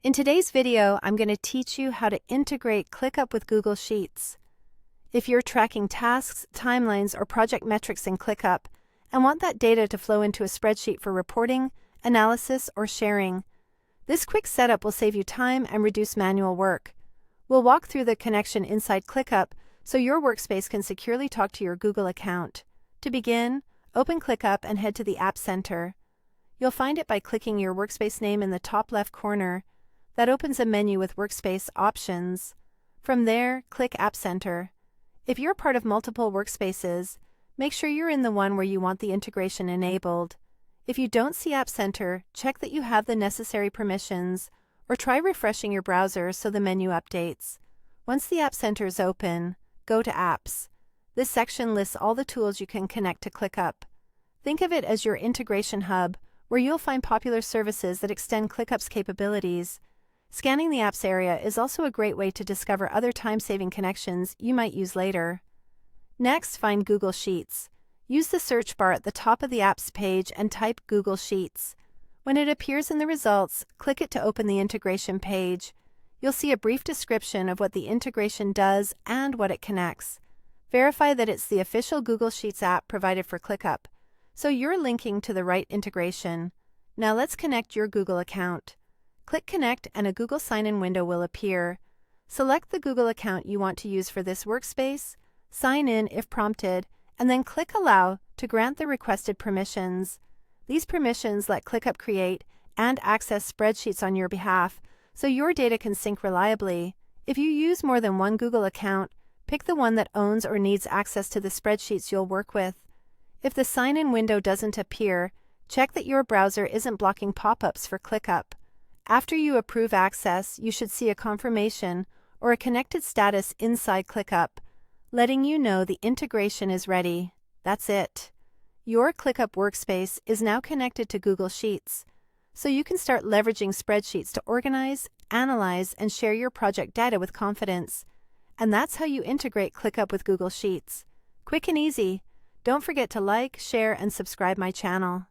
In today's video, I'm going to teach you how to integrate ClickUp with Google Sheets. If you're tracking tasks, timelines, or project metrics in ClickUp and want that data to flow into a spreadsheet for reporting, analysis, or sharing, this quick setup will save you time and reduce manual work. We'll walk through the connection inside ClickUp so your workspace can securely talk to your Google account. To begin, open ClickUp and head to the App Center. You'll find it by clicking your workspace name in the top left corner. That opens a menu with Workspace options. From there, click App Center. If you're part of multiple workspaces, make sure you're in the one where you want the integration enabled. If you don't see App Center, check that you have the necessary permissions, or try refreshing your browser so the menu updates. Once the App Center is open, go to Apps. This section lists all the tools you can connect to ClickUp. Think of it as your integration hub, where you'll find popular services that extend ClickUp's capabilities. Scanning the apps area is also a great way to discover other time-saving connections you might use later. Next, find Google Sheets. Use the search bar at the top of the apps page and type Google Sheets. When it appears in the results, click it to open the integration page. You'll see a brief description of what the integration does and what it connects. Verify that it's the official Google Sheets app provided for ClickUp, so you're linking to the right integration. Now let's connect your Google account. Click Connect and a Google sign-in window will appear. Select the Google account you want to use for this workspace, sign in if prompted, and then click Allow to grant the requested permissions. These permissions let ClickUp create and access spreadsheets on your behalf, so your data can sync reliably. If you use more than one Google account, pick the one that owns or needs access to the spreadsheets you'll work with. If the sign-in window doesn't appear, check that your browser isn't blocking pop-ups for ClickUp. After you approve access, you should see a confirmation or a connected status inside ClickUp, letting you know the integration is ready. That's it. Your ClickUp workspace is now connected to Google Sheets, so you can start leveraging spreadsheets to organize, analyze, and share your project data with confidence. And that's how you integrate ClickUp with Google Sheets. Quick and easy. Don't forget to like, share, and subscribe my channel.